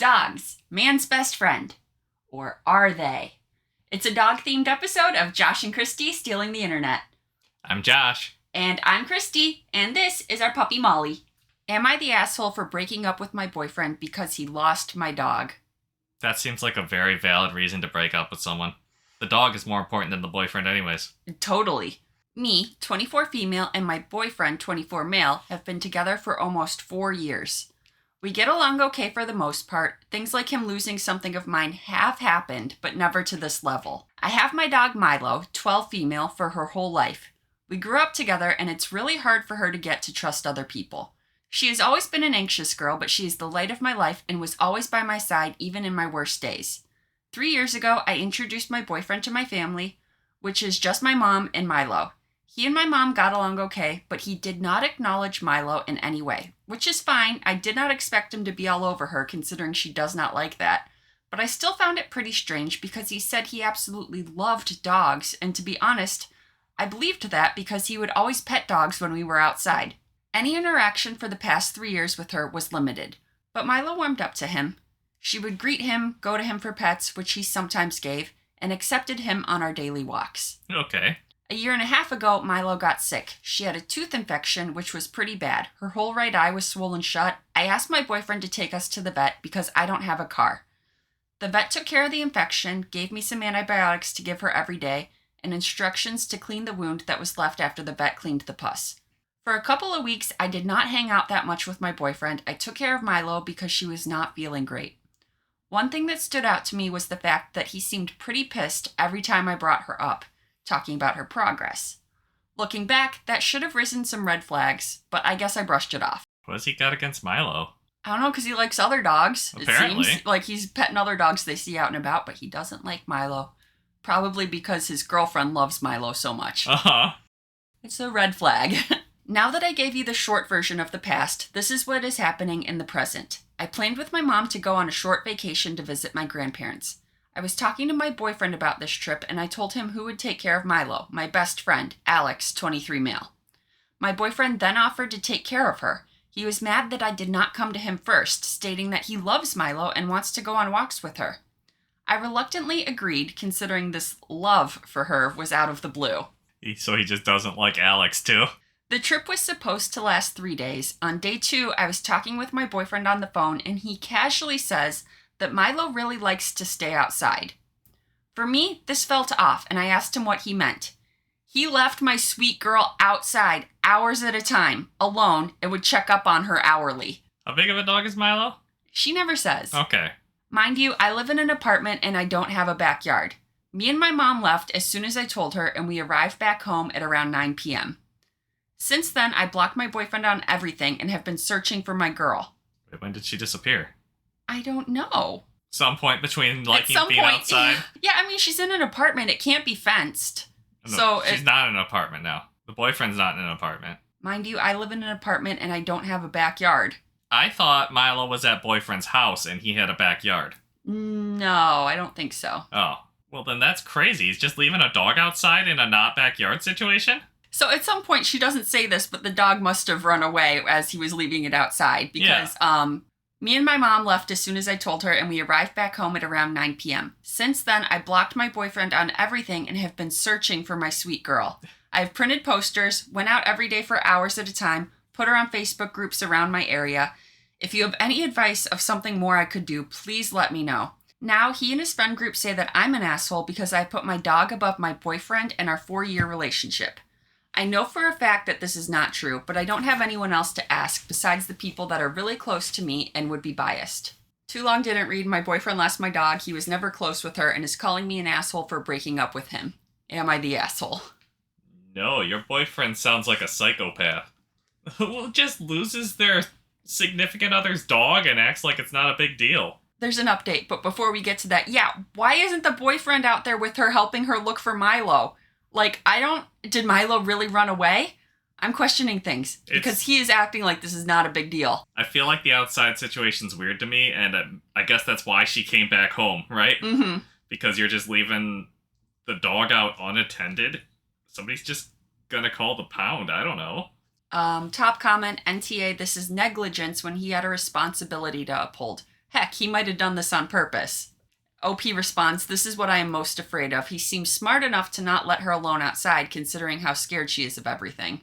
dogs, man's best friend. Or are they? It's a dog-themed episode of Josh and Kristie Stealing the Internet. I'm Josh. And I'm Kristie, and this is our puppy Molly. Am I the asshole for breaking up with my boyfriend because he lost my dog? That seems like a very valid reason to break up with someone. The dog is more important than the boyfriend anyways. Totally. Me, 24 female, and my boyfriend, 24 male, have been together for almost 4 years. We get along okay for the most part. Things like him losing something of mine have happened, but never to this level. I have my dog Milo, 12 female, for her whole life. We grew up together, and it's really hard for her to get to trust other people. She has always been an anxious girl, but she is the light of my life and was always by my side even in my worst days. 3 years ago, I introduced my boyfriend to my family, which is just my mom and Milo. He and my mom got along okay, but he did not acknowledge Milo in any way, which is fine. I did not expect him to be all over her, considering she does not like that. But I still found it pretty strange because he said he absolutely loved dogs, and to be honest, I believed that because he would always pet dogs when we were outside. Any interaction for the past 3 years with her was limited, but Milo warmed up to him. She would greet him, go to him for pets, which he sometimes gave, and accepted him on our daily walks. Okay. A year and a half ago, Milo got sick. She had a tooth infection, which was pretty bad. Her whole right eye was swollen shut. I asked my boyfriend to take us to the vet because I don't have a car. The vet took care of the infection, gave me some antibiotics to give her every day, and instructions to clean the wound that was left after the vet cleaned the pus. For a couple of weeks, I did not hang out that much with my boyfriend. I took care of Milo because she was not feeling great. One thing that stood out to me was the fact that he seemed pretty pissed every time I brought her up, talking about her progress. Looking back, that should have risen some red flags, but I guess I brushed it off. What's he got against Milo? I don't know, because he likes other dogs. Apparently. It seems like he's petting other dogs they see out and about, but he doesn't like Milo. Probably because his girlfriend loves Milo so much. Uh-huh. It's a red flag. Now that I gave you the short version of the past, this is what is happening in the present. I planned with my mom to go on a short vacation to visit my grandparents. I was talking to my boyfriend about this trip, and I told him who would take care of Milo, my best friend, Alex, 23 male. My boyfriend then offered to take care of her. He was mad that I did not come to him first, stating that he loves Milo and wants to go on walks with her. I reluctantly agreed, considering this love for her was out of the blue. So he just doesn't like Alex, too? The trip was supposed to last 3 days. On day 2, I was talking with my boyfriend on the phone, and he casually says that Milo really likes to stay outside. For me, this felt off, and I asked him what he meant. He left my sweet girl outside, hours at a time, alone, and would check up on her hourly. How big of a dog is Milo? She never says. Okay. Mind you, I live in an apartment and I don't have a backyard. Me and my mom left as soon as I told her, and we arrived back home at around 9 p.m. Since then, I blocked my boyfriend on everything and have been searching for my girl. Wait, when did she disappear? I don't know. Some point between liking being outside? Yeah, I mean, she's in an apartment. It can't be fenced. No, she's not in an apartment now. The boyfriend's not in an apartment. Mind you, I live in an apartment and I don't have a backyard. I thought Milo was at boyfriend's house and he had a backyard. No, I don't think so. Oh, well then that's crazy. He's just leaving a dog outside in a not backyard situation? So at some point, she doesn't say this, but the dog must have run away as he was leaving it outside because me and my mom left as soon as I told her, and we arrived back home at around 9 p.m. Since then, I blocked my boyfriend on everything and have been searching for my sweet girl. I've printed posters, went out every day for hours at a time, put her on Facebook groups around my area. If you have any advice of something more I could do, please let me know. Now, he and his friend group say that I'm an asshole because I put my dog above my boyfriend and our 4-year relationship. I know for a fact that this is not true, but I don't have anyone else to ask besides the people that are really close to me and would be biased. Too long didn't read. My boyfriend lost my dog. He was never close with her and is calling me an asshole for breaking up with him. Am I the asshole? No, your boyfriend sounds like a psychopath. Who just loses their significant other's dog and acts like it's not a big deal. There's an update, but before we get to that, why isn't the boyfriend out there with her helping her look for Milo? Did Milo really run away? I'm questioning things because he is acting like this is not a big deal. I feel like the outside situation's weird to me, and I guess that's why she came back home, right? Mm-hmm. Because you're just leaving the dog out unattended. Somebody's just gonna call the pound. I don't know. Top comment, NTA, this is negligence when he had a responsibility to uphold. Heck, he might have done this on purpose. OP responds, "This is what I am most afraid of. He seems smart enough to not let her alone outside, considering how scared she is of everything."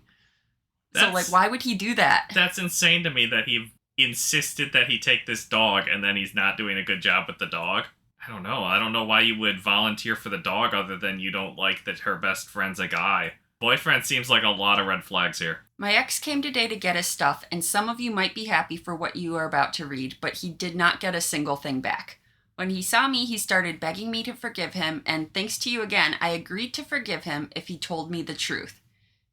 So, why would he do that? That's insane to me that he insisted that he take this dog and then he's not doing a good job with the dog. I don't know. I don't know why you would volunteer for the dog other than you don't like that her best friend's a guy. Boyfriend seems like a lot of red flags here. My ex came today to get his stuff, and some of you might be happy for what you are about to read, but he did not get a single thing back. When he saw me, he started begging me to forgive him, and thanks to you again, I agreed to forgive him if he told me the truth.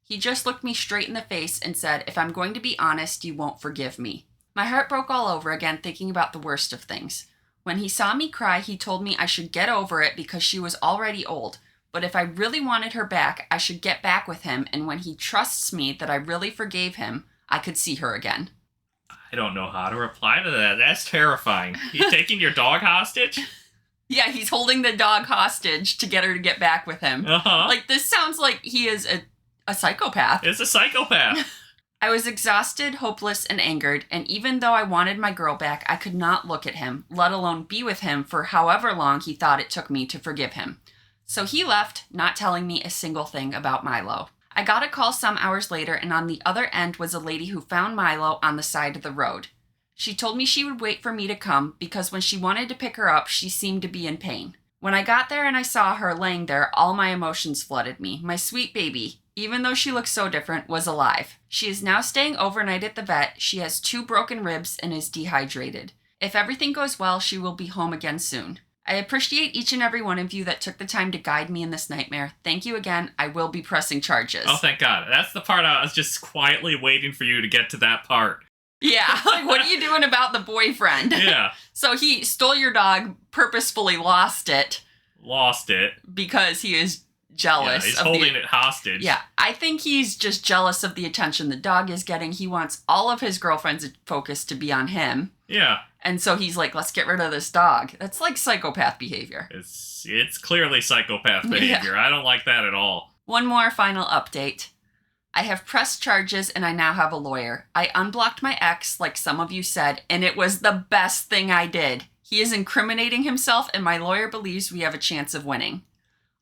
He just looked me straight in the face and said, "If I'm going to be honest, you won't forgive me." My heart broke all over again, thinking about the worst of things. When he saw me cry, he told me I should get over it because she was already old, but if I really wanted her back, I should get back with him, and when he trusts me that I really forgave him, I could see her again. I don't know how to reply to that. That's terrifying. He's taking your dog hostage? Yeah, he's holding the dog hostage to get her to get back with him. Uh-huh. This sounds like he is a psychopath. It's a psychopath. I was exhausted, hopeless, and angered, and even though I wanted my girl back, I could not look at him, let alone be with him for however long he thought it took me to forgive him. So he left, not telling me a single thing about Milo. I got a call some hours later, and on the other end was a lady who found Milo on the side of the road. She told me she would wait for me to come because when she wanted to pick her up, she seemed to be in pain. When I got there and I saw her laying there, all my emotions flooded me. My sweet baby, even though she looked so different, was alive. She is now staying overnight at the vet. She has 2 broken ribs and is dehydrated. If everything goes well, she will be home again soon. I appreciate each and every one of you that took the time to guide me in this nightmare. Thank you again. I will be pressing charges. Oh, thank God. That's the part I was just quietly waiting for you to get to that part. Yeah, what are you doing about the boyfriend? Yeah. So he stole your dog, purposefully lost it. Because he is jealous. Yeah, he's holding it hostage. Yeah, I think he's just jealous of the attention the dog is getting. He wants all of his girlfriend's focus to be on him. Yeah. And so he's like, let's get rid of this dog. That's like psychopath behavior. It's clearly psychopath behavior. Yeah. I don't like that at all. One more final update. I have pressed charges and I now have a lawyer. I unblocked my ex, like some of you said, and it was the best thing I did. He is incriminating himself and my lawyer believes we have a chance of winning.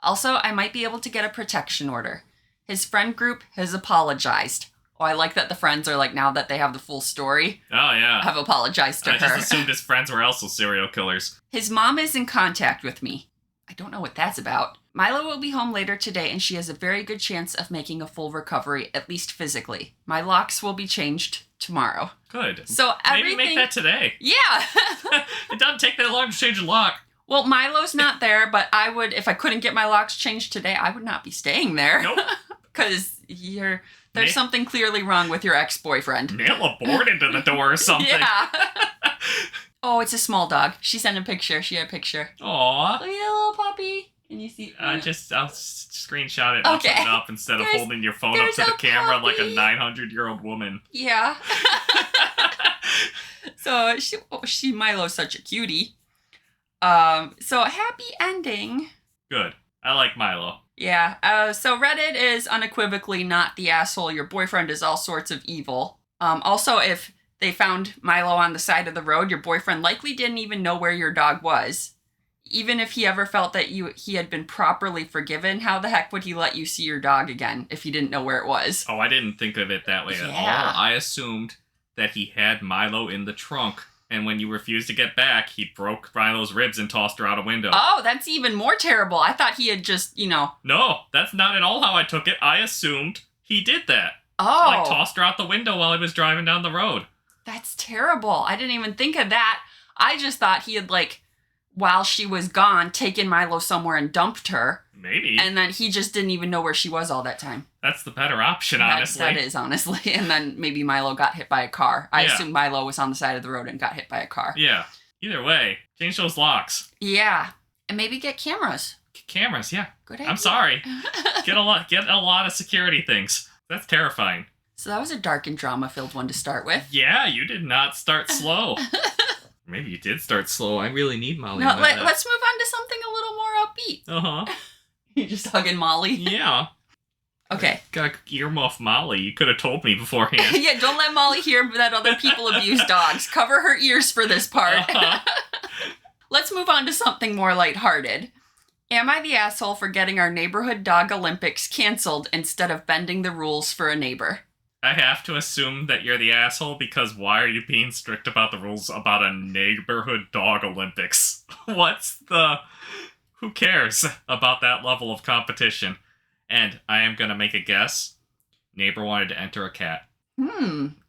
Also, I might be able to get a protection order. His friend group has apologized. Oh, I like that the friends are like, now that they have the full story. Oh, yeah. Have apologized to her. I just assumed his friends were also serial killers. His mom is in contact with me. I don't know what that's about. Milo will be home later today, and she has a very good chance of making a full recovery, at least physically. My locks will be changed tomorrow. Good. So everything... Maybe make that today. Yeah. It doesn't take that long to change a lock. Well, Milo's not there, but I would, if I couldn't get my locks changed today, I would not be staying there. Nope. Because there's something clearly wrong with your ex-boyfriend. Nail a board into the door or something. Yeah. Oh, it's a small dog. She sent a picture. She had a picture. Aw. Look at the little puppy. Can you see? I'll screenshot it and Okay. put it up instead of holding your phone up to the camera like a 900-year-old woman. Yeah. So Milo's such a cutie. So happy ending. Good. I like Milo. Yeah. So Reddit is unequivocally not the asshole. Your boyfriend is all sorts of evil. Also, if they found Milo on the side of the road, your boyfriend likely didn't even know where your dog was. Even if he ever felt that he had been properly forgiven, how the heck would he let you see your dog again if he didn't know where it was? Oh, I didn't think of it that way at all. I assumed that he had Milo in the trunk, and when you refused to get back, he broke Milo's ribs and tossed her out a window. Oh, that's even more terrible. I thought he had just, No, that's not at all how I took it. I assumed he did that. Oh. Like, tossed her out the window while he was driving down the road. That's terrible. I didn't even think of that. I just thought he had, while she was gone, taken Milo somewhere and dumped her. Maybe. And then he just didn't even know where she was all that time. That's the better option, honestly. That is, honestly. And then maybe Milo got hit by a car. I assume Milo was on the side of the road and got hit by a car. Yeah. Either way, change those locks. Yeah. And maybe get cameras. Cameras, yeah. Good idea. I'm sorry. Get a lot of security things. That's terrifying. So that was a dark and drama-filled one to start with. Yeah, you did not start slow. Maybe you did start slow. I really need Molly. No, let's move on to something a little more upbeat. Uh-huh. You're just hugging Molly. Yeah. Okay. Got earmuff Molly. You could have told me beforehand. Yeah, don't let Molly hear that other people abuse dogs. Cover her ears for this part. Let's move on to something more lighthearted. Am I the asshole for getting our neighborhood dog Olympics canceled instead of bending the rules for a neighbor? I have to assume that you're the asshole because why are you being strict about the rules about a neighborhood dog Olympics? Who cares about that level of competition? And I am going to make a guess. Neighbor wanted to enter a cat.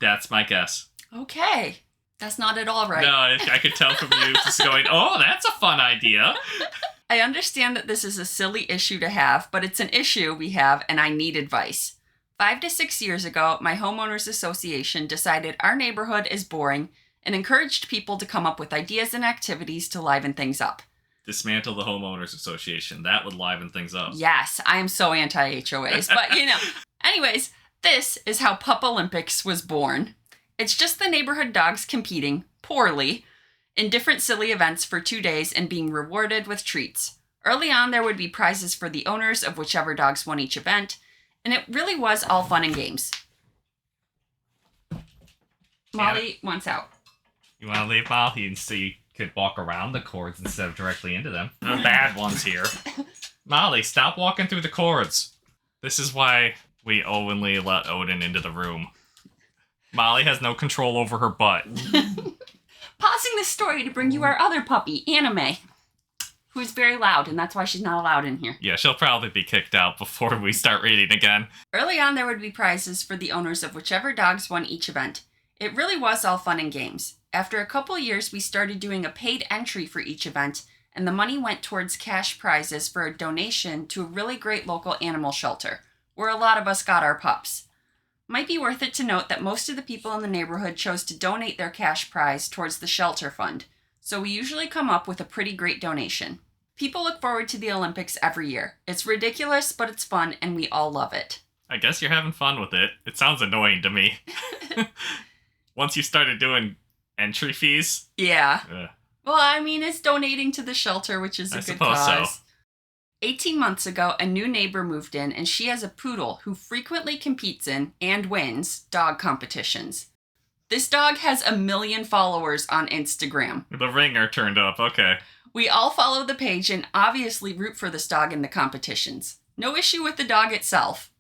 That's my guess. Okay. That's not at all right. No, I could tell from you just going, oh, that's a fun idea. I understand that this is a silly issue to have, but it's an issue we have and I need advice. 5 to 6 years ago, my homeowners association decided our neighborhood is boring and encouraged people to come up with ideas and activities to liven things up. Dismantle the homeowners association. That would liven things up. Yes, I am so anti-HOAs, but Anyways, this is how Pup Olympics was born. It's just the neighborhood dogs competing, poorly, in different silly events for 2 days and being rewarded with treats. Early on, there would be prizes for the owners of whichever dogs won each event, and it really was all fun and games. Molly wants out. You want to leave Molly so you could walk around the cords instead of directly into them? The bad ones here. Molly, stop walking through the cords. This is why we only let Odin into the room. Molly has no control over her butt. Pausing this story to bring you our other puppy, Anime, who's very loud, and that's why she's not allowed in here. Yeah, she'll probably be kicked out before we start reading again. Early on, there would be prizes for the owners of whichever dogs won each event. It really was all fun and games. After a couple years, we started doing a paid entry for each event, and the money went towards cash prizes for a donation to a really great local animal shelter, where a lot of us got our pups. Might be worth it to note that most of the people in the neighborhood chose to donate their cash prize towards the shelter fund, so we usually come up with a pretty great donation. People look forward to the Olympics every year. It's ridiculous, but it's fun, and we all love it. I guess you're having fun with it. It sounds annoying to me. Once you started doing entry fees? Yeah. Well, I mean, it's donating to the shelter, which is a good cause. So. 18 months ago, a new neighbor moved in, and she has a poodle who frequently competes in, and wins, dog competitions. This dog has 1 million followers on Instagram. The ringer turned up, okay. We all follow the page and obviously root for this dog in the competitions. No issue with the dog itself.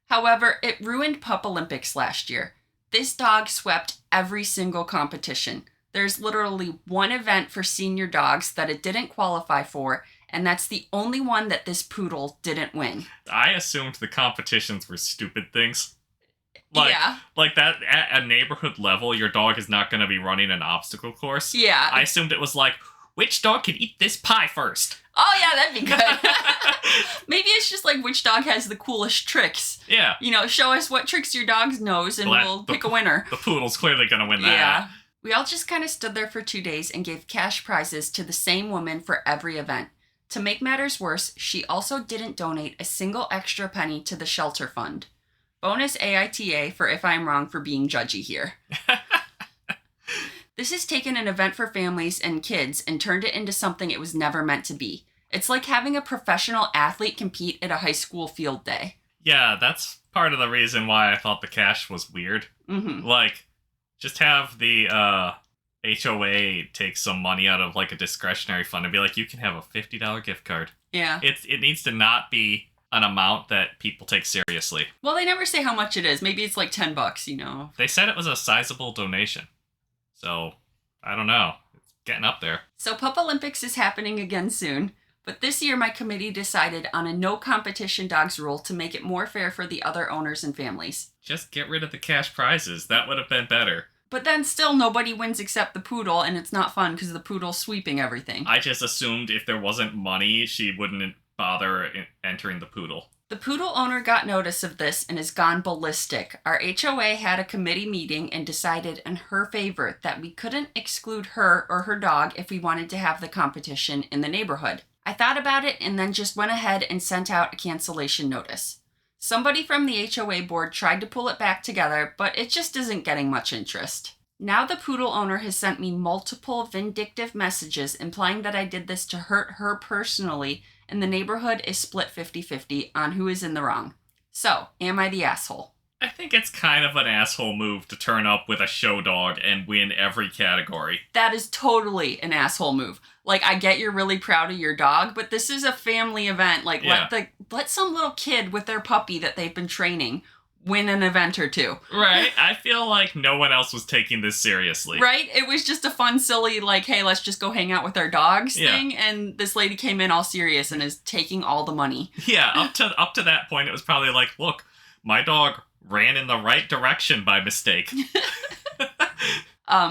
However, it ruined Pup Olympics last year. This dog swept every single competition. There's literally one event for senior dogs that it didn't qualify for, and that's the only one that this poodle didn't win. I assumed the competitions were stupid things. Like that at a neighborhood level, your dog is not going to be running an obstacle course. Yeah. I assumed it was like, which dog can eat this pie first? Oh, yeah, that'd be good. Maybe it's just like which dog has the coolest tricks. Yeah. Show us what tricks your dog knows and we'll pick a winner. The poodle's clearly going to win that. Yeah. We all just kind of stood there for 2 days and gave cash prizes to the same woman for every event. To make matters worse, she also didn't donate a single extra penny to the shelter fund. Bonus AITA for if I'm wrong for being judgy here. This has taken an event for families and kids and turned it into something it was never meant to be. It's like having a professional athlete compete at a high school field day. Yeah, that's part of the reason why I thought the cash was weird. Mm-hmm. Like, just have the HOA take some money out of like a discretionary fund and be like, you can have a $50 gift card. Yeah. It needs to not be an amount that people take seriously. Well, they never say how much it is. Maybe it's like $10, They said it was a sizable donation. So, I don't know. It's getting up there. So Pup Olympics is happening again soon. But this year, my committee decided on a no competition dogs rule to make it more fair for the other owners and families. Just get rid of the cash prizes. That would have been better. But then still nobody wins except the poodle, and it's not fun because the poodle's sweeping everything. I just assumed if there wasn't money, she wouldn't bother entering the poodle. The poodle owner got notice of this and has gone ballistic. Our HOA had a committee meeting and decided in her favor that we couldn't exclude her or her dog if we wanted to have the competition in the neighborhood. I thought about it and then just went ahead and sent out a cancellation notice. Somebody from the HOA board tried to pull it back together, but it just isn't getting much interest. Now the poodle owner has sent me multiple vindictive messages implying that I did this to hurt her personally, and the neighborhood is split 50-50 on who is in the wrong. So, am I the asshole? I think it's kind of an asshole move to turn up with a show dog and win every category. That is totally an asshole move. Like, I get you're really proud of your dog, but this is a family event. Like, let some little kid with their puppy that they've been training win an event or two. Right? I feel like no one else was taking this seriously. Right? It was just a fun, silly, like, hey, let's just go hang out with our dogs thing. And this lady came in all serious and is taking all the money. Yeah, up to that point, it was probably like, look, my dog ran in the right direction by mistake.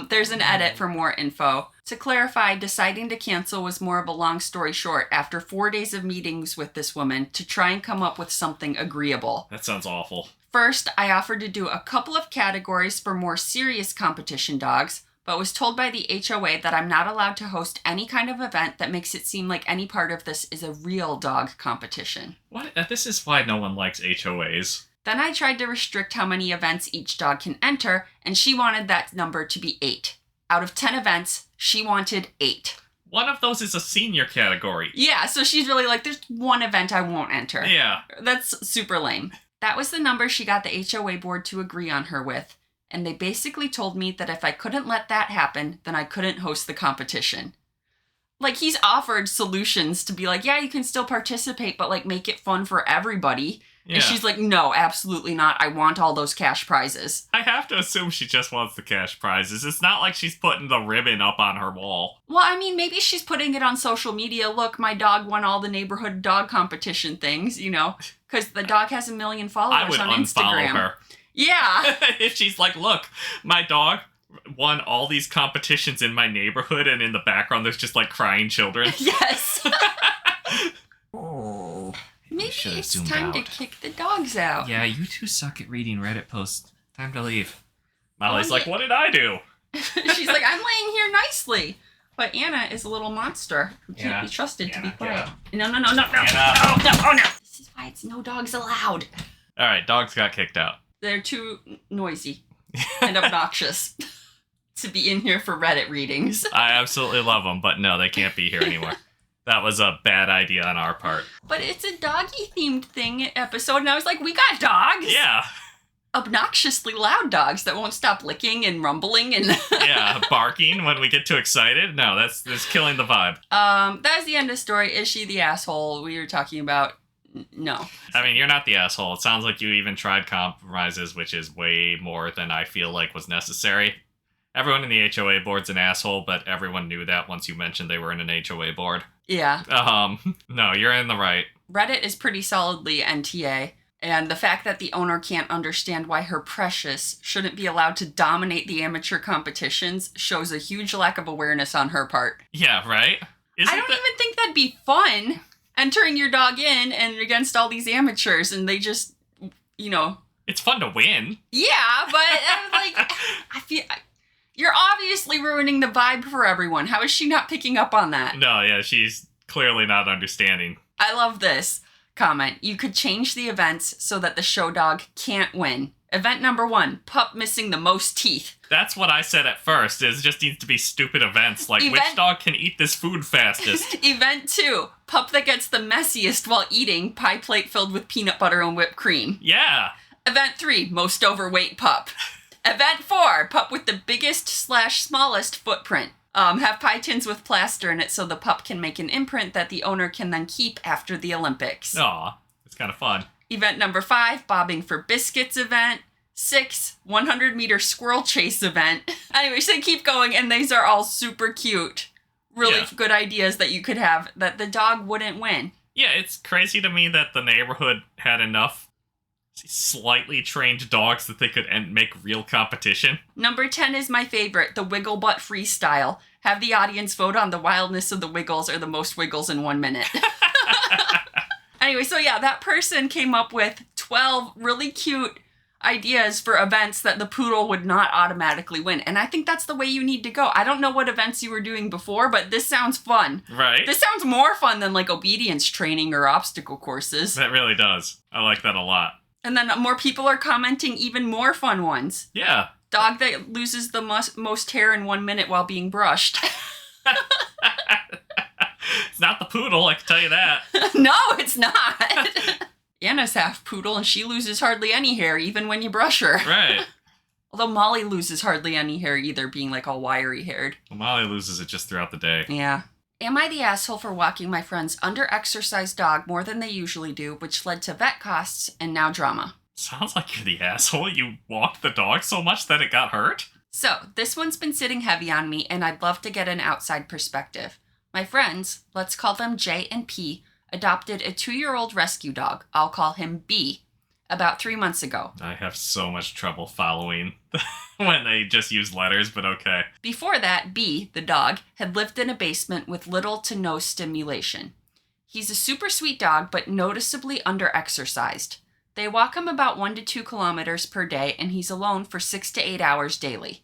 There's an edit for more info. To clarify, deciding to cancel was more of a long story short after 4 days of meetings with this woman to try and come up with something agreeable. That sounds awful. First, I offered to do a couple of categories for more serious competition dogs, but was told by the HOA that I'm not allowed to host any kind of event that makes it seem like any part of this is a real dog competition. What? This is why no one likes HOAs. Then I tried to restrict how many events each dog can enter, and she wanted that number to be 8. Out of 10 events, she wanted 8. One of those is a senior category. Yeah, so she's really like, there's one event I won't enter. Yeah. That's super lame. That was the number she got the HOA board to agree on her with, and they basically told me that if I couldn't let that happen, then I couldn't host the competition. Like, he's offered solutions to be like, yeah, you can still participate, but, like, make it fun for everybody. Yeah. And she's like, no, absolutely not. I want all those cash prizes. I have to assume she just wants the cash prizes. It's not like she's putting the ribbon up on her wall. Well, I mean, maybe she's putting it on social media. Look, my dog won all the neighborhood dog competition things, you know, because the dog has 1 million followers on Instagram. I would unfollow her. Yeah. If she's like, look, my dog won all these competitions in my neighborhood, and in the background there's just like crying children. Yes. Oh. Maybe it's time to kick the dogs out. Yeah, you two suck at reading Reddit posts. Time to leave. Molly's like, what did I do? She's like, I'm laying here nicely. But Anna is a little monster who can't be trusted to be quiet. No. No. This is why it's no dogs allowed. All right, dogs got kicked out. They're too noisy and obnoxious to be in here for Reddit readings. I absolutely love them, but no, they can't be here anymore. That was a bad idea on our part. But it's a doggy-themed episode, and I was like, we got dogs! Yeah. Obnoxiously loud dogs that won't stop licking and rumbling and... Yeah, barking when we get too excited. No, that's killing the vibe. That's the end of the story. Is she the asshole we were talking about? No. I mean, you're not the asshole. It sounds like you even tried compromises, which is way more than I feel like was necessary. Everyone in the HOA board's an asshole, but everyone knew that once you mentioned they were in an HOA board. Yeah. No, you're in the right. Reddit is pretty solidly NTA, and the fact that the owner can't understand why her precious shouldn't be allowed to dominate the amateur competitions shows a huge lack of awareness on her part. Yeah, right? I don't even think that'd be fun, entering your dog in and against all these amateurs, and they just, you know... It's fun to win. Yeah, but, I feel... You're obviously ruining the vibe for everyone. How is she not picking up on that? No, yeah, she's clearly not understanding. I love this comment. You could change the events so that the show dog can't win. Event number 1, pup missing the most teeth. That's what I said at first. It just needs to be stupid events, like which dog can eat this food fastest. Event 2, pup that gets the messiest while eating pie plate filled with peanut butter and whipped cream. Yeah. Event 3, most overweight pup. Event 4, pup with the biggest/smallest footprint. Have pie tins with plaster in it so the pup can make an imprint that the owner can then keep after the Olympics. Aw, it's kind of fun. Event number 5, bobbing for biscuits event. 6, 100-meter squirrel chase event. Anyways, they keep going, and these are all super cute. Really good ideas that you could have that the dog wouldn't win. Yeah, it's crazy to me that the neighborhood had enough slightly trained dogs that they could make real competition. Number 10 is my favorite, the wiggle butt freestyle. Have the audience vote on the wildness of the wiggles or the most wiggles in 1 minute. Anyway, so yeah, that person came up with 12 really cute ideas for events that the poodle would not automatically win. And I think that's the way you need to go. I don't know what events you were doing before, but this sounds fun. Right. This sounds more fun than like obedience training or obstacle courses. That really does. I like that a lot. And then more people are commenting even more fun ones. Yeah. Dog that loses the most hair in 1 minute while being brushed. It's not the poodle, I can tell you that. No, it's not. Anna's half poodle and she loses hardly any hair even when you brush her. Right. Although Molly loses hardly any hair either, being like all wiry haired. Well, Molly loses it just throughout the day. Yeah. Am I the asshole for walking my friend's under-exercised dog more than they usually do, which led to vet costs and now drama? Sounds like you're the asshole. You walked the dog so much that it got hurt? So, this one's been sitting heavy on me, and I'd love to get an outside perspective. My friends, let's call them J and P, adopted a 2-year-old rescue dog, I'll call him B, about 3 months ago. I have so much trouble following when they just use letters, but okay. Before that, B, the dog, had lived in a basement with little to no stimulation. He's a super sweet dog, but noticeably under-exercised. They walk him about 1 to 2 kilometers per day, and he's alone for 6 to 8 hours daily.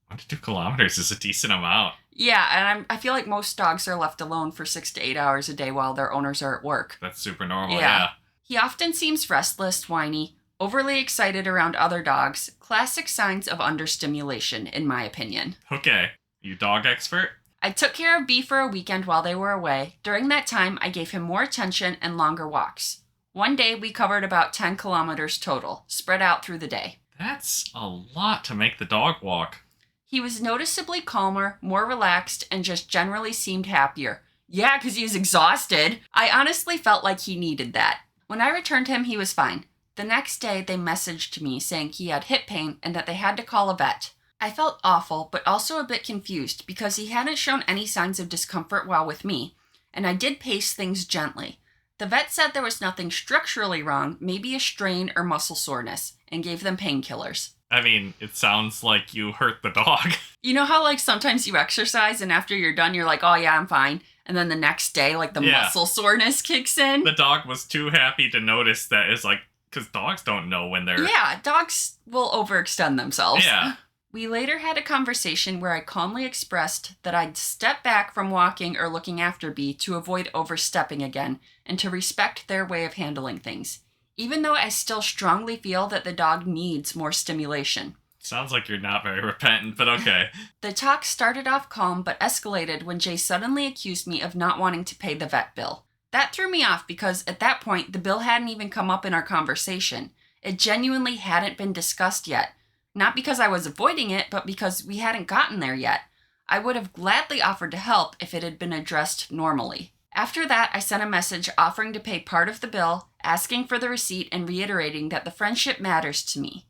1 to 2 kilometers is a decent amount. Yeah, and I feel like most dogs are left alone for 6 to 8 hours a day while their owners are at work. That's super normal, yeah. He often seems restless, whiny, overly excited around other dogs, classic signs of understimulation, in my opinion. Okay, you dog expert? I took care of B for a weekend while they were away. During that time, I gave him more attention and longer walks. One day, we covered about 10 kilometers total, spread out through the day. That's a lot to make the dog walk. He was noticeably calmer, more relaxed, and just generally seemed happier. Yeah, because he was exhausted. I honestly felt like he needed that. When I returned him, he was fine. The next day, they messaged me saying he had hip pain and that they had to call a vet. I felt awful, but also a bit confused because he hadn't shown any signs of discomfort while with me, and I did pace things gently. The vet said there was nothing structurally wrong, maybe a strain or muscle soreness, and gave them painkillers. I mean, it sounds like you hurt the dog. You know how, like, sometimes you exercise and after you're done, you're like, oh yeah, I'm fine. And then the next day, like, the muscle soreness kicks in. The dog was too happy to notice that. It's like, because dogs don't know when they're... Yeah, dogs will overextend themselves. Yeah. We later had a conversation where I calmly expressed that I'd step back from walking or looking after B to avoid overstepping again and to respect their way of handling things, even though I still strongly feel that the dog needs more stimulation. Sounds like you're not very repentant, but okay. The talk started off calm but escalated when Jay suddenly accused me of not wanting to pay the vet bill. That threw me off because at that point the bill hadn't even come up in our conversation. It genuinely hadn't been discussed yet. Not because I was avoiding it, but because we hadn't gotten there yet. I would have gladly offered to help if it had been addressed normally. After that, I sent a message offering to pay part of the bill, asking for the receipt, and reiterating that the friendship matters to me.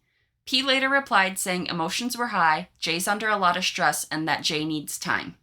P later replied saying emotions were high, Jay's under a lot of stress, and that Jay needs time.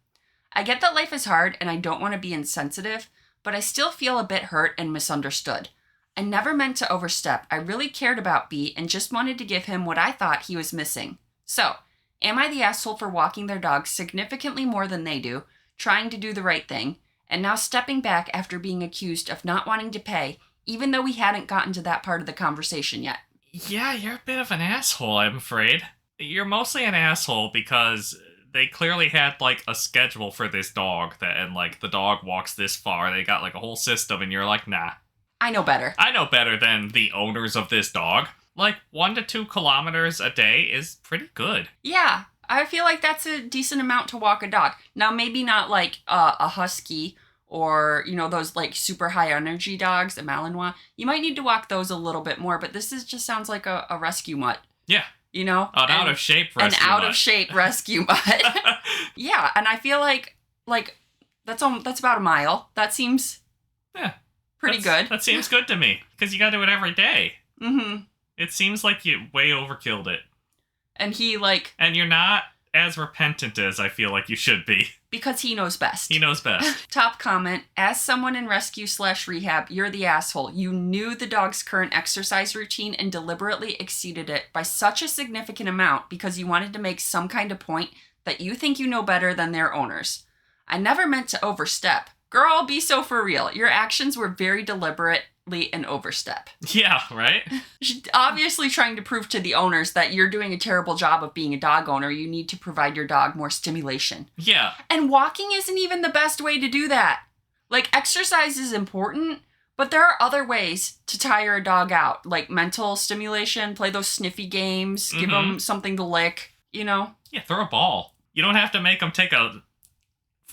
I get that life is hard and I don't want to be insensitive, but I still feel a bit hurt and misunderstood. I never meant to overstep. I really cared about B and just wanted to give him what I thought he was missing. So, am I the asshole for walking their dog significantly more than they do, trying to do the right thing, and now stepping back after being accused of not wanting to pay, even though we hadn't gotten to that part of the conversation yet? Yeah, you're a bit of an asshole, I'm afraid. You're mostly an asshole because they clearly had, like, a schedule for this dog, and, like, the dog walks this far. They got, like, a whole system, and you're like, nah. I know better. I know better than the owners of this dog. Like, 1 to 2 kilometers a day is pretty good. Yeah, I feel like that's a decent amount to walk a dog. Now, maybe not like a husky or, you know, those like super high energy dogs, a Malinois. You might need to walk those a little bit more, but this just sounds like a rescue mutt. Yeah. You know? An out of shape rescue mutt. An out of shape rescue mutt. Yeah, and I feel like that's about a mile. That seems pretty good. That seems good to me, because you gotta do it every day. Mm-hmm. It seems like you way overkilled it. And he, And you're not as repentant as I feel like you should be. Because he knows best. He knows best. Top comment, as someone in rescue/rehab, you're the asshole. You knew the dog's current exercise routine and deliberately exceeded it by such a significant amount because you wanted to make some kind of point that you think you know better than their owners. I never meant to overstep. Girl, be so for real. Your actions were very deliberately an overstep. Yeah, right? She's obviously trying to prove to the owners that you're doing a terrible job of being a dog owner. You need to provide your dog more stimulation. Yeah. And walking isn't even the best way to do that. Like, exercise is important, but there are other ways to tire a dog out. Like mental stimulation, play those sniffy games, give them something to lick, you know? Yeah, throw a ball. You don't have to make them take a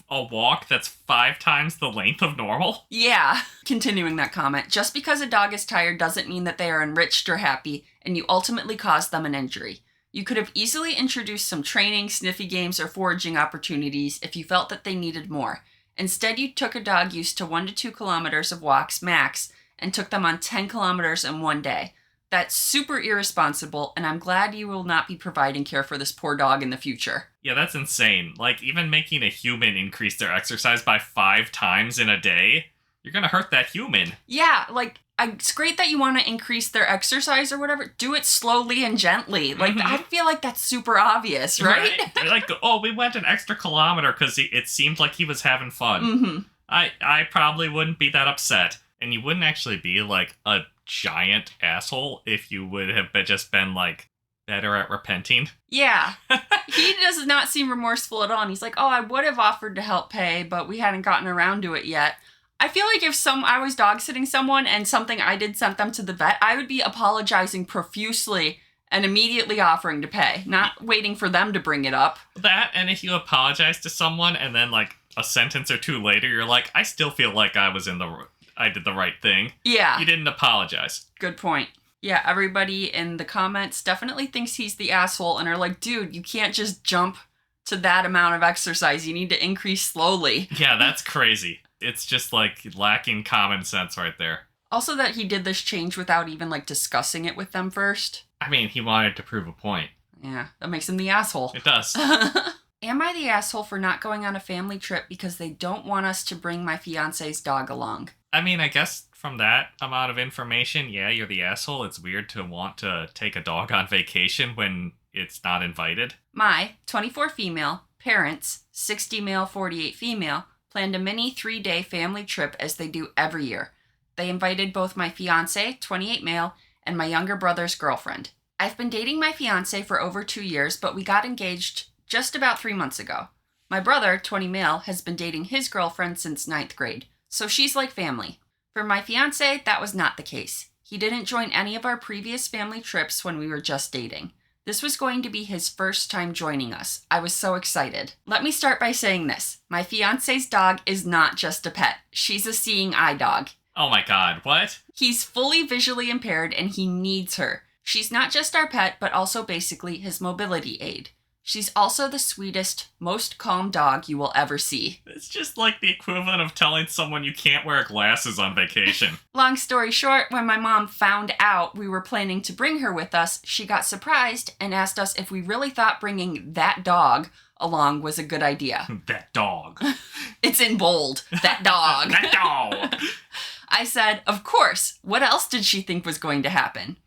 a walk that's 5 times the length of normal? Yeah. Continuing that comment, just because a dog is tired doesn't mean that they are enriched or happy, and you ultimately cause them an injury. You could have easily introduced some training, sniffy games, or foraging opportunities if you felt that they needed more. Instead, you took a dog used to 1 to 2 kilometers of walks max and took them on 10 kilometers in one day. That's super irresponsible, and I'm glad you will not be providing care for this poor dog in the future. Yeah, that's insane. Like, even making a human increase their exercise by 5 times in a day, you're gonna hurt that human. Yeah, like, it's great that you want to increase their exercise or whatever. Do it slowly and gently. Like, I feel like that's super obvious, right? They're like, oh, we went an extra kilometer because it seemed like he was having fun. Mm-hmm. I probably wouldn't be that upset. And you wouldn't actually be, like, a giant asshole if you would have just been, like, better at repenting. Yeah. He does not seem remorseful at all. And he's like, oh, I would have offered to help pay, but we hadn't gotten around to it yet. I feel like if I was dog sitting someone and something I did sent them to the vet, I would be apologizing profusely and immediately offering to pay, not waiting for them to bring it up. That, and if you apologize to someone and then, like, a sentence or two later, you're like, I still feel like I did the right thing. Yeah. You didn't apologize. Good point. Yeah, everybody in the comments definitely thinks he's the asshole and are like, dude, you can't just jump to that amount of exercise. You need to increase slowly. Yeah, that's crazy. It's just, like, lacking common sense right there. Also that he did this change without even, like, discussing it with them first. I mean, he wanted to prove a point. Yeah, that makes him the asshole. It does. Am I the asshole for not going on a family trip because they don't want us to bring my fiance's dog along? I mean, I guess from that amount of information, yeah, you're the asshole. It's weird to want to take a dog on vacation when it's not invited. My 24 female, parents, 60 male, 48 female, planned a mini 3-day family trip as they do every year. They invited both my fiancé, 28 male, and my younger brother's girlfriend. I've been dating my fiancé for over 2 years, but we got engaged just about 3 months ago. My brother, 20 male, has been dating his girlfriend since 9th grade, so she's like family. For my fiancé, that was not the case. He didn't join any of our previous family trips when we were just dating. This was going to be his first time joining us. I was so excited. Let me start by saying this. My fiancé's dog is not just a pet. She's a seeing eye dog. Oh my god, what? He's fully visually impaired and he needs her. She's not just our pet, but also basically his mobility aid. She's also the sweetest, most calm dog you will ever see. It's just like the equivalent of telling someone you can't wear glasses on vacation. Long story short, when my mom found out we were planning to bring her with us, she got surprised and asked us if we really thought bringing that dog along was a good idea. That dog. It's in bold. That dog. That dog. I said, of course. What else did she think was going to happen?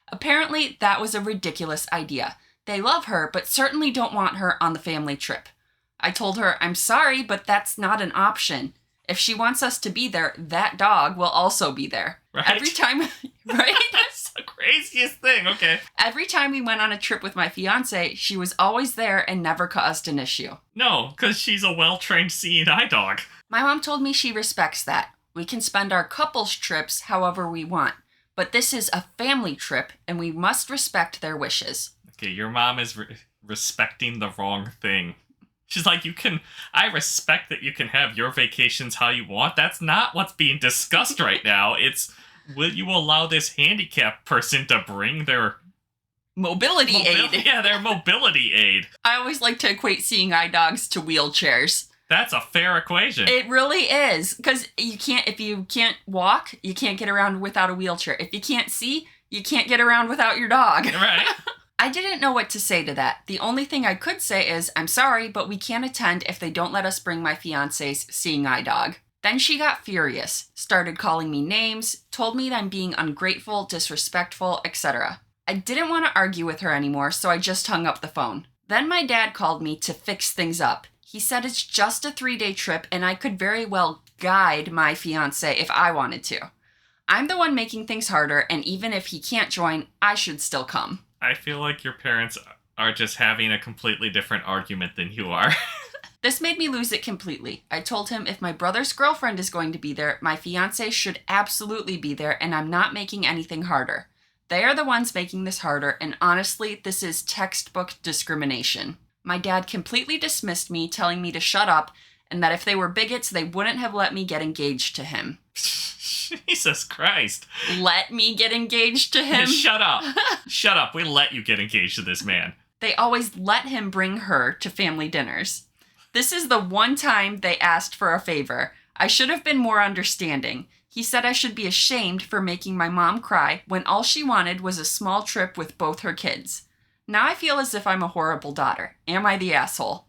Apparently, that was a ridiculous idea. They love her, but certainly don't want her on the family trip. I told her, I'm sorry, but that's not an option. If she wants us to be there, that dog will also be there. Right. Every time, right? That's the craziest thing, okay. Every time we went on a trip with my fiancé, she was always there and never caused an issue. No, because she's a well-trained seeing eye dog. My mom told me she respects that. We can spend our couples trips however we want. But this is a family trip, and we must respect their wishes. Okay, your mom is respecting the wrong thing. She's like, I respect that you can have your vacations how you want. That's not what's being discussed right now. It's, will you allow this handicapped person to bring their mobility aid? Yeah, their mobility aid. I always like to equate seeing eye dogs to wheelchairs. That's a fair equation. It really is. Because if you can't walk, you can't get around without a wheelchair. If you can't see, you can't get around without your dog. Right. I didn't know what to say to that. The only thing I could say is, I'm sorry, but we can't attend if they don't let us bring my fiancé's seeing eye dog. Then she got furious, started calling me names, told me that I'm being ungrateful, disrespectful, etc. I didn't want to argue with her anymore, so I just hung up the phone. Then my dad called me to fix things up. He said it's just a 3-day trip and I could very well guide my fiancé if I wanted to. I'm the one making things harder, and even if he can't join, I should still come. I feel like your parents are just having a completely different argument than you are. This made me lose it completely. I told him if my brother's girlfriend is going to be there, my fiancé should absolutely be there, and I'm not making anything harder. They are the ones making this harder, and honestly, this is textbook discrimination. My dad completely dismissed me, telling me to shut up, and that if they were bigots, they wouldn't have let me get engaged to him. Jesus Christ. Let me get engaged to him? Shut up. Shut up. We let you get engaged to this man. They always let him bring her to family dinners. This is the one time they asked for a favor. I should have been more understanding. He said I should be ashamed for making my mom cry when all she wanted was a small trip with both her kids. Now I feel as if I'm a horrible daughter. Am I the asshole?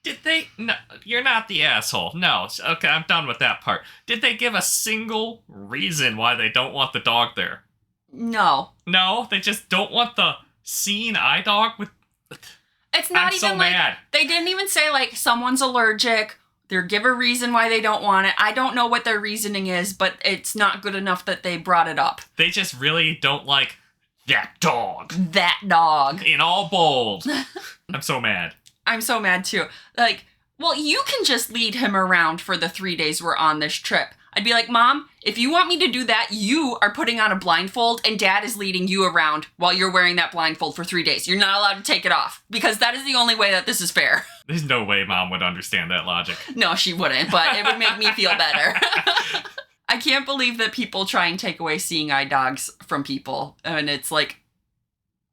Did they? No, you're not the asshole. No. Okay, I'm done with that part. Did they give a single reason why they don't want the dog there? No. No? They just don't want the seeing eye dog with... It's not I'm even so like... mad. They didn't even say, like, someone's allergic. They give a reason why they don't want it. I don't know what their reasoning is, but it's not good enough that they brought it up. They just really don't like that dog. That dog. In all bold. I'm so mad. I'm so mad too. Like, well, you can just lead him around for the 3 days we're on this trip. I'd be like, Mom, if you want me to do that, you are putting on a blindfold and Dad is leading you around while you're wearing that blindfold for 3 days. You're not allowed to take it off because that is the only way that this is fair. There's no way Mom would understand that logic. No, she wouldn't, but it would make me feel better. I can't believe that people try and take away seeing eye dogs from people. And it's like,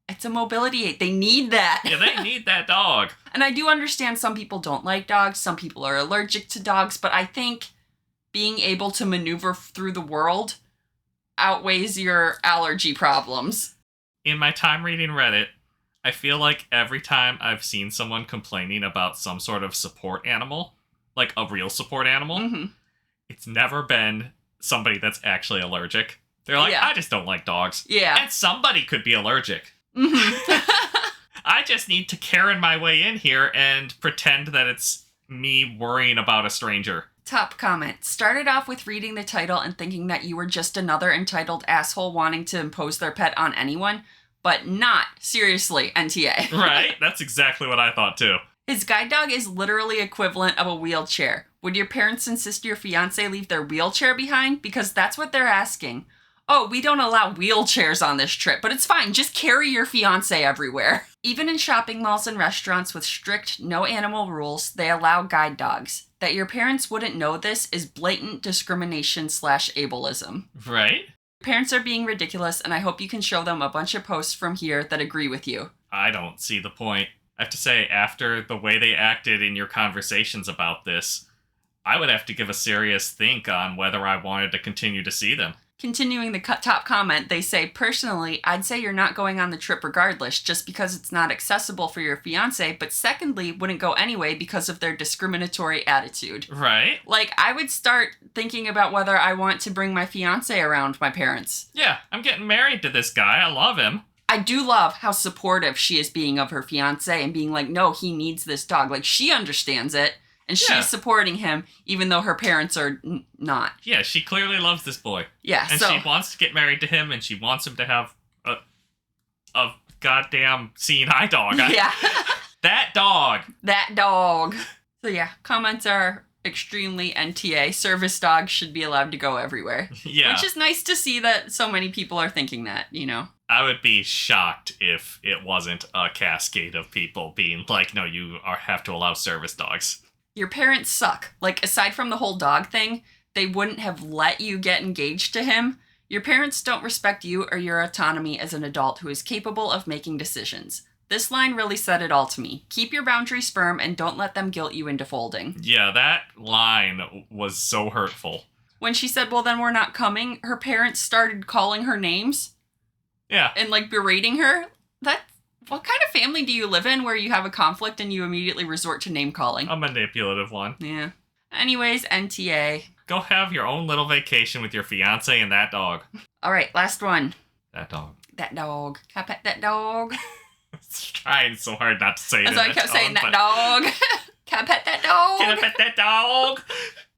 it's a mobility aid. They need that. Yeah, they need that dog. And I do understand some people don't like dogs. Some people are allergic to dogs. But I think being able to maneuver through the world outweighs your allergy problems. In my time reading Reddit, I feel like every time I've seen someone complaining about some sort of support animal, like a real support animal, it's never been somebody that's actually allergic. They're like, Yeah. I just don't like dogs. Yeah. And somebody could be allergic. I just need to Karen my way in here and pretend that it's me worrying about a stranger. Top comment. Started off with reading the title and thinking that you were just another entitled asshole wanting to impose their pet on anyone, but not. Seriously, NTA. Right? That's exactly what I thought too. His guide dog is literally equivalent of a wheelchair. Would your parents insist your fiancé leave their wheelchair behind? Because that's what they're asking. Oh, we don't allow wheelchairs on this trip, but it's fine. Just carry your fiancé everywhere. Even in shopping malls and restaurants with strict no animal rules, they allow guide dogs. That your parents wouldn't know this is blatant discrimination/ableism. Right? Parents are being ridiculous, and I hope you can show them a bunch of posts from here that agree with you. I don't see the point. I have to say, after the way they acted in your conversations about this, I would have to give a serious think on whether I wanted to continue to see them. Continuing the top comment, they say, personally, I'd say you're not going on the trip regardless, just because it's not accessible for your fiancé, but secondly, wouldn't go anyway because of their discriminatory attitude. Right? Like, I would start thinking about whether I want to bring my fiancé around my parents. Yeah, I'm getting married to this guy. I love him. I do love how supportive she is being of her fiancé and being like, no, he needs this dog. Like, she understands it. And she's supporting him, even though her parents are not. Yeah, she clearly loves this boy. Yeah, and she wants to get married to him, and she wants him to have a goddamn seeing eye dog. Yeah. That dog. That dog. So yeah, comments are extremely NTA. Service dogs should be allowed to go everywhere. Yeah. Which is nice to see that so many people are thinking that, you know. I would be shocked if it wasn't a cascade of people being like, no, you have to allow service dogs. Your parents suck. Like, aside from the whole dog thing, they wouldn't have let you get engaged to him. Your parents don't respect you or your autonomy as an adult who is capable of making decisions. This line really said it all to me. Keep your boundaries firm and don't let them guilt you into folding. Yeah, that line was so hurtful. When she said, well, then we're not coming, her parents started calling her names. Yeah. And, like, berating her. What kind of family do you live in where you have a conflict and you immediately resort to name calling? A manipulative one. Yeah. Anyways, NTA. Go have your own little vacation with your fiance and that dog. All right, last one. That dog. That dog. Can I pet that dog? I was trying so hard not to say it. That's why I kept saying that dog. Can I pet that dog? Can I pet that dog?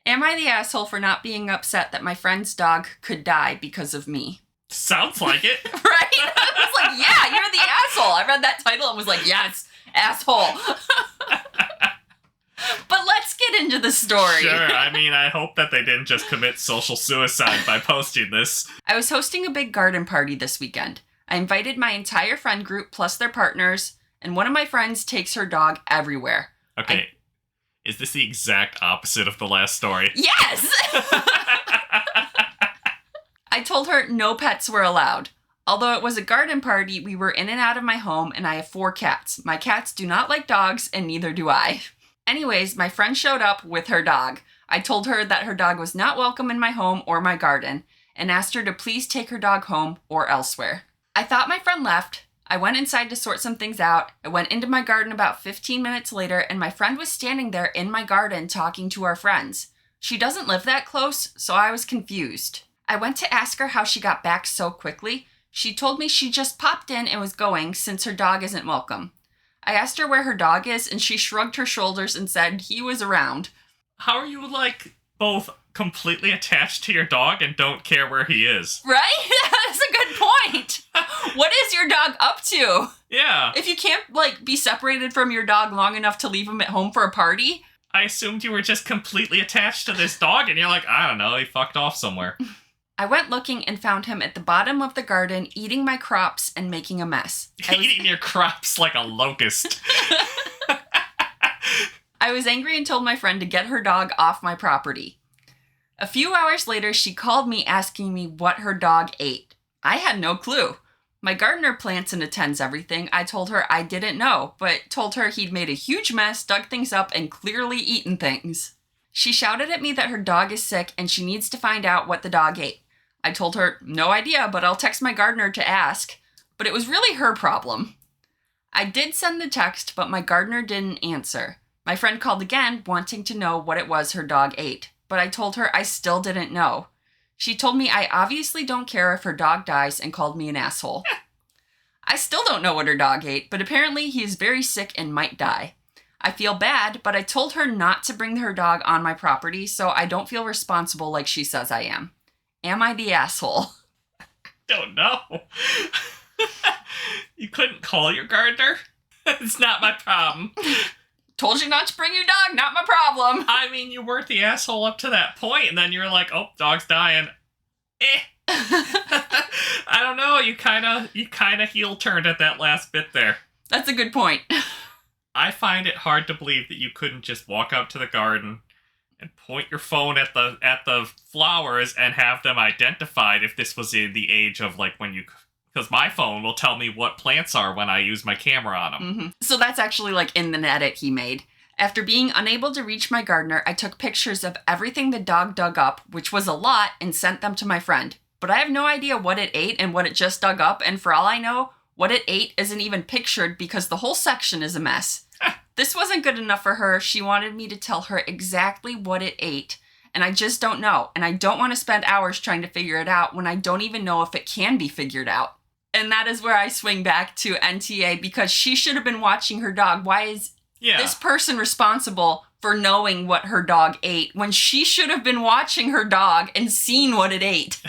Am I the asshole for not being upset that my friend's dog could die because of me? Sounds like it. Right? I was like, yeah, you're the asshole. I read that title and was like, yes, asshole. But let's get into the story. Sure. I mean, I hope that they didn't just commit social suicide by posting this. I was hosting a big garden party this weekend. I invited my entire friend group plus their partners, and one of my friends takes her dog everywhere. Okay. Is this the exact opposite of the last story? Yes! I told her no pets were allowed. Although it was a garden party, we were in and out of my home, and I have 4 cats. My cats do not like dogs, and neither do I. Anyways, my friend showed up with her dog. I told her that her dog was not welcome in my home or my garden, and asked her to please take her dog home or elsewhere. I thought my friend left. I went inside to sort some things out. I went into my garden about 15 minutes later, and my friend was standing there in my garden talking to our friends. She doesn't live that close, so I was confused. I went to ask her how she got back so quickly. She told me she just popped in and was going since her dog isn't welcome. I asked her where her dog is, and she shrugged her shoulders and said he was around. How are you, both completely attached to your dog and don't care where he is? Right? That's a good point. What is your dog up to? Yeah. If you can't, be separated from your dog long enough to leave him at home for a party? I assumed you were just completely attached to this dog, and you're like, I don't know, he fucked off somewhere. I went looking and found him at the bottom of the garden eating my crops and making a mess. Eating your crops like a locust. I was angry and told my friend to get her dog off my property. A few hours later, she called me asking me what her dog ate. I had no clue. My gardener plants and attends everything. I told her I didn't know, but told her he'd made a huge mess, dug things up, and clearly eaten things. She shouted at me that her dog is sick and she needs to find out what the dog ate. I told her, no idea, but I'll text my gardener to ask. But it was really her problem. I did send the text, but my gardener didn't answer. My friend called again, wanting to know what it was her dog ate. But I told her I still didn't know. She told me I obviously don't care if her dog dies and called me an asshole. I still don't know what her dog ate, but apparently he is very sick and might die. I feel bad, but I told her not to bring her dog on my property, so I don't feel responsible like she says I am. Am I the asshole? Don't know. You couldn't call your gardener? It's not my problem. Told you not to bring your dog, not my problem. I mean, you weren't the asshole up to that point, and then you're like, oh, dog's dying. I don't know, you kinda heel turned at that last bit there. That's a good point. I find it hard to believe that you couldn't just walk out to the garden and point your phone at the flowers and have them identified if this was in the age of when you, because my phone will tell me what plants are when I use my camera on them. Mm-hmm. So that's actually in the edit he made. After being unable to reach my gardener, I took pictures of everything the dog dug up, which was a lot, and sent them to my friend. But I have no idea what it ate and what it just dug up, and for all I know, what it ate isn't even pictured because the whole section is a mess. This wasn't good enough for her. She wanted me to tell her exactly what it ate, and I just don't know. And I don't want to spend hours trying to figure it out when I don't even know if it can be figured out. And that is where I swing back to NTA, because she should have been watching her dog. Why is this person responsible for knowing what her dog ate when she should have been watching her dog and seen what it ate?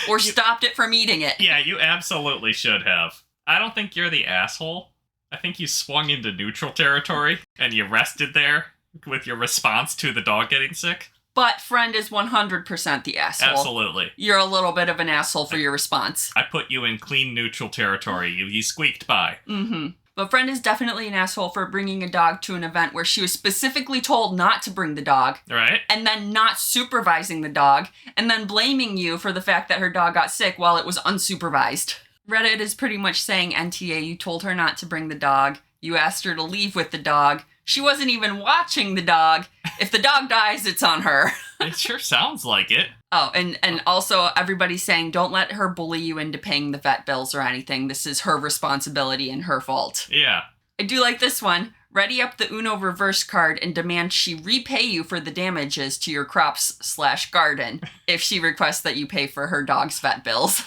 Or stopped it from eating it? Yeah, you absolutely should have. I don't think you're the asshole. I think you swung into neutral territory and you rested there with your response to the dog getting sick. But friend is 100% the asshole. Absolutely. You're a little bit of an asshole for your response. I put you in clean neutral territory. You squeaked by. Mm-hmm. But friend is definitely an asshole for bringing a dog to an event where she was specifically told not to bring the dog. Right. And then not supervising the dog. And then blaming you for the fact that her dog got sick while it was unsupervised. Reddit is pretty much saying, NTA, you told her not to bring the dog. You asked her to leave with the dog. She wasn't even watching the dog. If the dog dies, it's on her. It sure sounds like it. Oh, and also everybody's saying, don't let her bully you into paying the vet bills or anything. This is her responsibility and her fault. Yeah. I do like this one. Ready up the Uno reverse card and demand she repay you for the damages to your crops/garden if she requests that you pay for her dog's vet bills.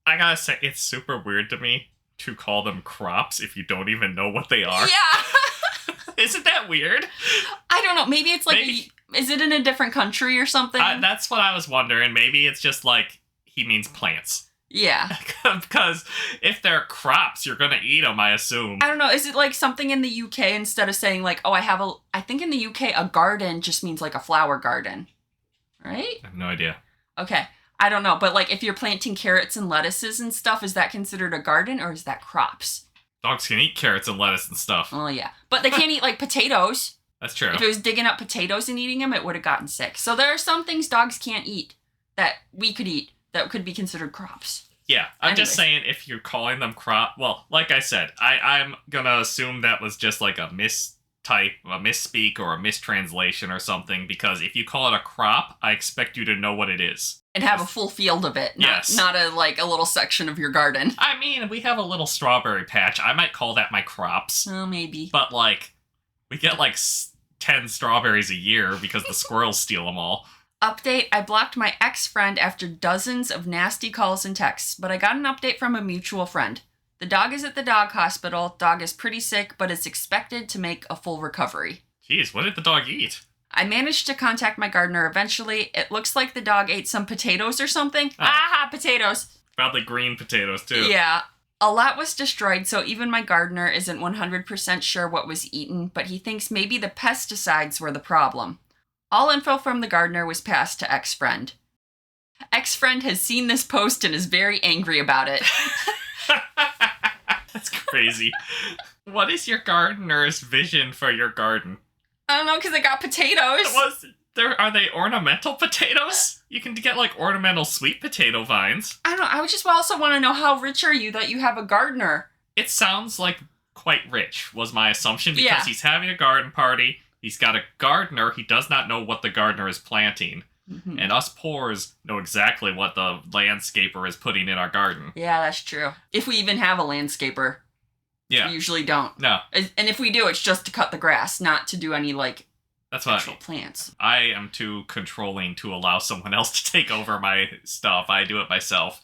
I gotta say, it's super weird to me to call them crops if you don't even know what they are. Yeah. Isn't that weird? I don't know. Maybe it's is it in a different country or something? That's what I was wondering. Maybe it's just he means plants. Yeah. Because if they're crops, you're gonna eat them, I assume. I don't know. Is it something in the UK instead of saying I think in the UK a garden just means a flower garden. Right? I have no idea. Okay. I don't know, but if you're planting carrots and lettuces and stuff, is that considered a garden or is that crops? Dogs can eat carrots and lettuce and stuff. Oh, yeah. But they can't eat potatoes. That's true. If it was digging up potatoes and eating them, it would have gotten sick. So there are some things dogs can't eat that we could eat that could be considered crops. Yeah, I'm just saying if you're calling them crop... Well, like I said, I'm going to assume that was just like a mistype, a misspeak, or a mistranslation or something, because if you call it a crop, I expect you to know what it is. And have a full field of it, not a little section of your garden. I mean, we have a little strawberry patch. I might call that my crops. Oh, maybe. But, we get 10 strawberries a year because the squirrels steal them all. Update, I blocked my ex-friend after dozens of nasty calls and texts, but I got an update from a mutual friend. The dog is at the dog hospital. Dog is pretty sick, but is expected to make a full recovery. Jeez, what did the dog eat? I managed to contact my gardener eventually. It looks like the dog ate some potatoes or something. Oh. Aha, potatoes! Probably green potatoes, too. Yeah. A lot was destroyed, so even my gardener isn't 100% sure what was eaten, but he thinks maybe the pesticides were the problem. All info from the gardener was passed to ex-friend. Ex-friend has seen this post and is very angry about it. That's crazy. What is your gardener's vision for your garden? I don't know, because I got potatoes. Are they ornamental potatoes? You can get ornamental sweet potato vines. I don't know. I would just also want to know, how rich are you that you have a gardener? It sounds quite rich, was my assumption, because he's having a garden party. He's got a gardener. He does not know what the gardener is planting. Mm-hmm. And us poors know exactly what the landscaper is putting in our garden. Yeah, that's true. If we even have a landscaper. Yeah. We usually don't. No. And if we do, it's just to cut the grass, not to do any, that's actual plants. I am too controlling to allow someone else to take over my stuff. I do it myself.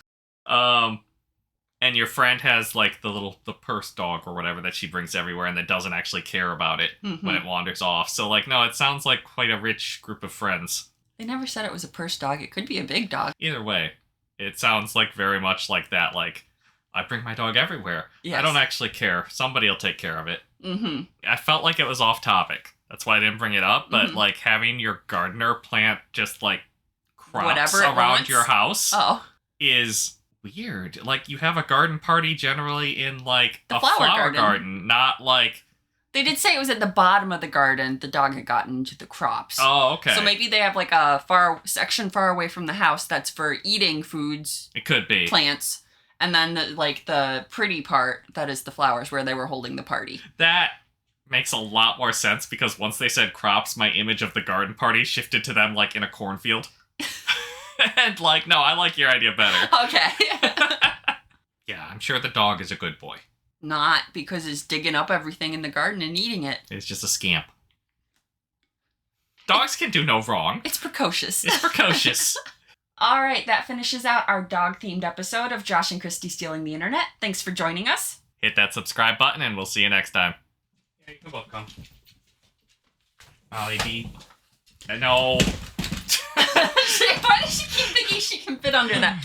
And your friend has, the purse dog or whatever that she brings everywhere and that doesn't actually care about it when it wanders off. So, no, it sounds like quite a rich group of friends. They never said it was a purse dog. It could be a big dog. Either way, it sounds very much like that. I bring my dog everywhere. Yes. I don't actually care. Somebody will take care of it. Mm-hmm. I felt like it was off topic. That's why I didn't bring it up. But, having your gardener plant just, crops around your house is weird. You have a garden party generally in, a flower garden. Not, They did say it was at the bottom of the garden. The dog had gotten into the crops. Oh, okay. So maybe they have, a section far away from the house that's for eating foods. It could be. Plants. And then, the pretty part, that is the flowers, where they were holding the party. That makes a lot more sense, because once they said crops, my image of the garden party shifted to them, in a cornfield. And, no, I like your idea better. Okay. Yeah, I'm sure the dog is a good boy. Not, because it's digging up everything in the garden and eating it. It's just a scamp. Dogs can do no wrong. It's precocious. It's precocious. All right, that finishes out our dog-themed episode of Josh and Kristie Stealing the Internet. Thanks for joining us. Hit that subscribe button, and we'll see you next time. Yeah, you're welcome. Ollie B. No. Why does she keep thinking she can fit under that?